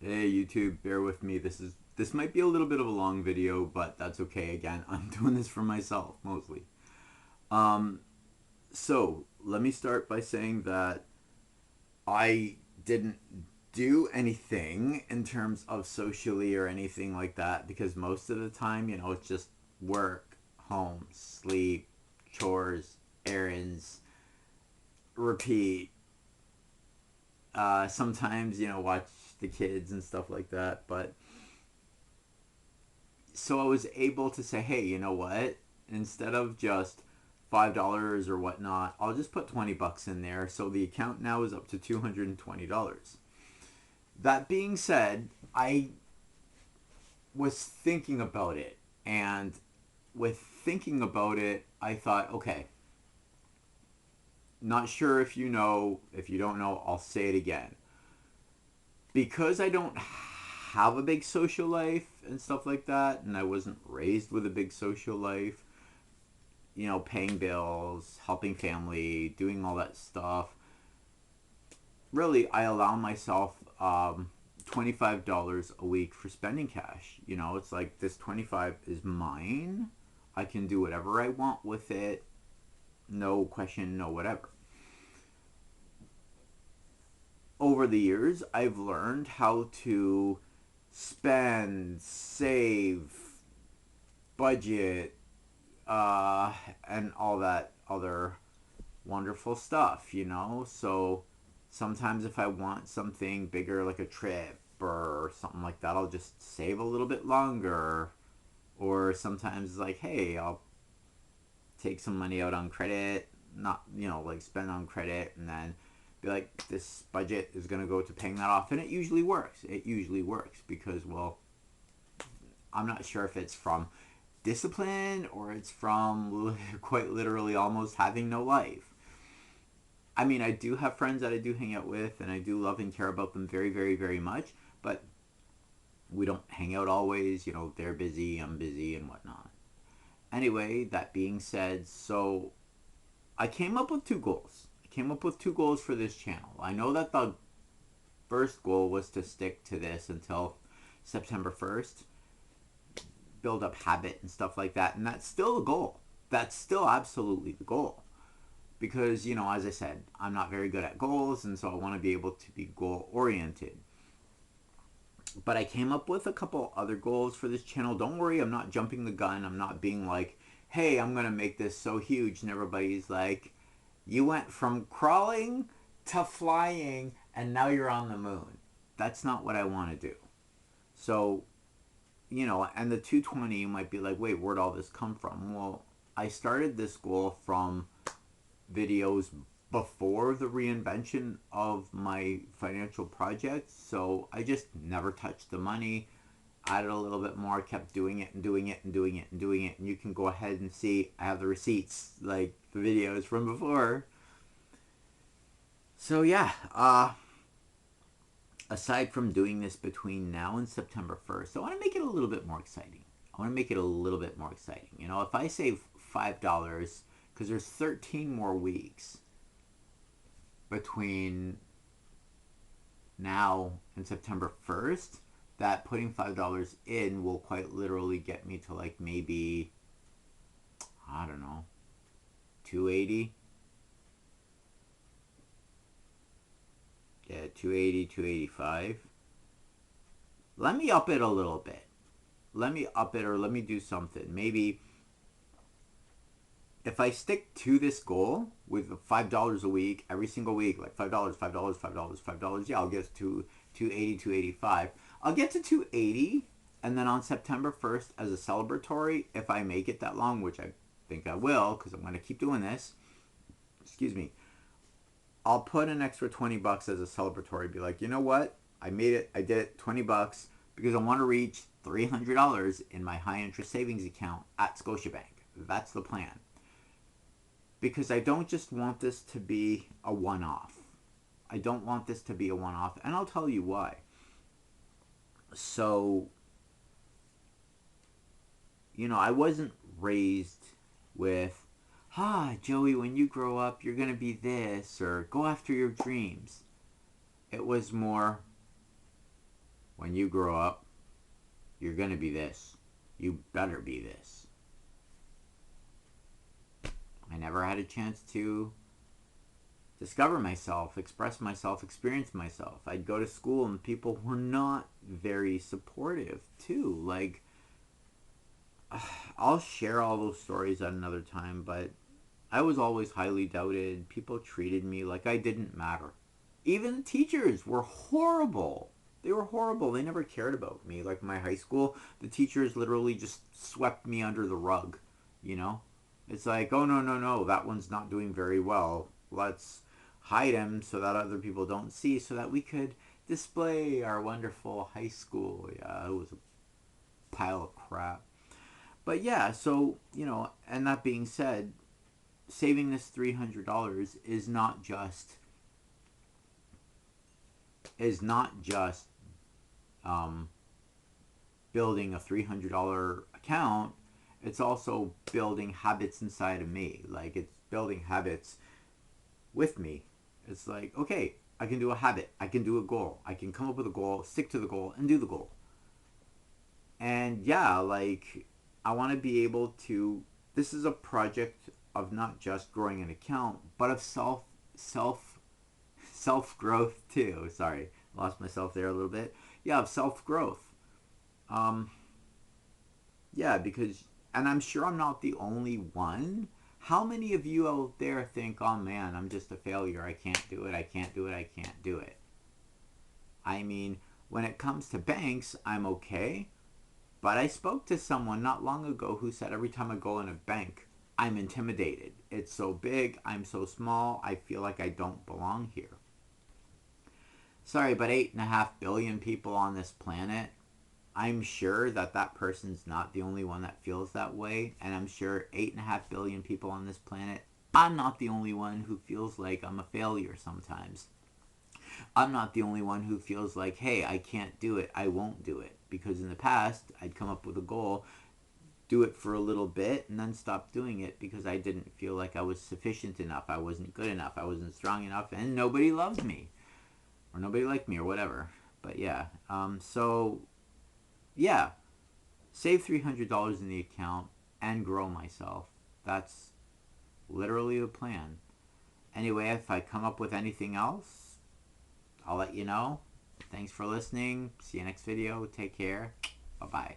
Hey YouTube, bear with me. This might be a little bit of a long video, but that's okay. Again, I'm doing this for myself mostly. Um, so let me start by saying that I didn't do anything in terms of socially or anything like that because most of the time, it's just work, home, sleep, chores, errands, repeat. Sometimes, watch the kids and stuff like that, but so I was able to say, hey, you know what? Instead of just $5 or whatnot, I'll just put $20 in there. So the account now is up to $220. That being said, I was thinking about it, and with thinking about it, I thought, okay, not sure if you know. If you don't know, I'll say it again. Because I don't have a big social life and stuff like that, and I wasn't raised with a big social life, paying bills, helping family, doing all that stuff. Really, I allow myself $25 a week for spending cash. It's like this 25 is mine. I can do whatever I want with it. No question, no whatever. Over the years, I've learned how to spend, save, budget, uh, and all that other wonderful stuff. So sometimes if I want something bigger, like a trip or something like that, I'll just save a little bit longer. Or sometimes it's like, hey, I'll take some money out on credit, not, like spend on credit, and then be like, this budget is going to go to paying that off. And it usually works. It usually works because, well, I'm not sure if it's from discipline or it's from quite literally almost having no life. I mean, I do have friends that I do hang out with, and I do love and care about them very, very, very much, but we don't hang out always. They're busy, I'm busy, and whatnot. Anyway, that being said, so I came up with two goals. I came up with two goals for this channel. I know that the first goal was to stick to this until September 1st, build up habit and stuff like that, and that's still the goal. That's still absolutely the goal. Because, as I said, I'm not very good at goals, and so I want to be able to be goal oriented. But I came up with a couple other goals for this channel. Don't worry, I'm not jumping the gun. I'm not being like, hey, I'm going to make this so huge. And everybody's like, you went from crawling to flying, and now you're on the moon. That's not what I want to do. So, and the 220, you might be like, wait, where'd all this come from? Well, I started this goal from videos before the reinvention of my financial project. So I just never touched the money, added a little bit more, kept doing it and doing it and doing it and doing it. And you can go ahead and see I have the receipts, like the videos from before. So yeah, aside from doing this between now and September 1st, I want to make it a little bit more exciting. I want to make it a little bit more exciting. If I save $5, because there's 13 more weeks between now and September 1st, that putting $5 in will quite literally get me to like maybe, I don't know, 280. Yeah, 280, 285. Let me up it a little bit. Let me up it, or let me do something. Maybe if I stick to this goal with $5 a week, every single week, like $5, $5, $5, $5, yeah, I'll get to 280, 285. I'll get to 280, and then on September 1st, as a celebratory, if I make it that long, which I think I will, because I'm going to keep doing this, excuse me, I'll put an extra $20 as a celebratory. Be like, you know what? I made it. I did it. $20 because I want to reach $300 in my high interest savings account at Scotiabank. That's the plan. Because I don't just want this to be a one-off. I don't want this to be a one-off, and I'll tell you why. So, I wasn't raised with, Joey, when you grow up, you're going to be this, or go after your dreams. It was more, when you grow up, you're going to be this. You better be this. I never had a chance to discover myself, express myself, experience myself. I'd go to school and people were not very supportive too. Like, I'll share all those stories at another time, but I was always highly doubted. People treated me like I didn't matter. Even teachers were horrible. They were horrible. They never cared about me. Like my high school, the teachers literally just swept me under the rug, you know? It's like, oh, no, no, no, that one's not doing very well. Let's hide him so that other people don't see, so that we could display our wonderful high school. Yeah, it was a pile of crap. But yeah, so, and that being said, saving this $300 is not just um, building a $300 account. It's also building habits inside of me. Like, it's building habits with me. It's like, okay, I can do a habit, I can do a goal, I can come up with a goal, stick to the goal, and do the goal. And yeah, like, I want to be able to. This is a project of not just growing an account, but of self growth too. Sorry, lost myself there a little bit. Yeah, of self growth. Um, yeah, because, and I'm sure I'm not the only one. How many of you out there think, oh man, I'm just a failure. I can't do it. I can't do it. I can't do it. I mean, when it comes to banks, I'm okay. But I spoke to someone not long ago who said every time I go in a bank, I'm intimidated. It's so big. I'm so small. I feel like I don't belong here. Sorry, but 8.5 billion people on this planet. I'm sure that that person's not the only one that feels that way. And I'm sure 8.5 billion people on this planet, I'm not the only one who feels like I'm a failure sometimes. I'm not the only one who feels like, hey, I can't do it. I won't do it. Because in the past, I'd come up with a goal, do it for a little bit, and then stop doing it because I didn't feel like I was sufficient enough. I wasn't good enough. I wasn't strong enough. And nobody loved me. Or nobody liked me or whatever. But yeah. So, yeah. Save $300 in the account and grow myself. That's literally the plan. Anyway, if I come up with anything else, I'll let you know. Thanks for listening. See you next video. Take care. Bye bye.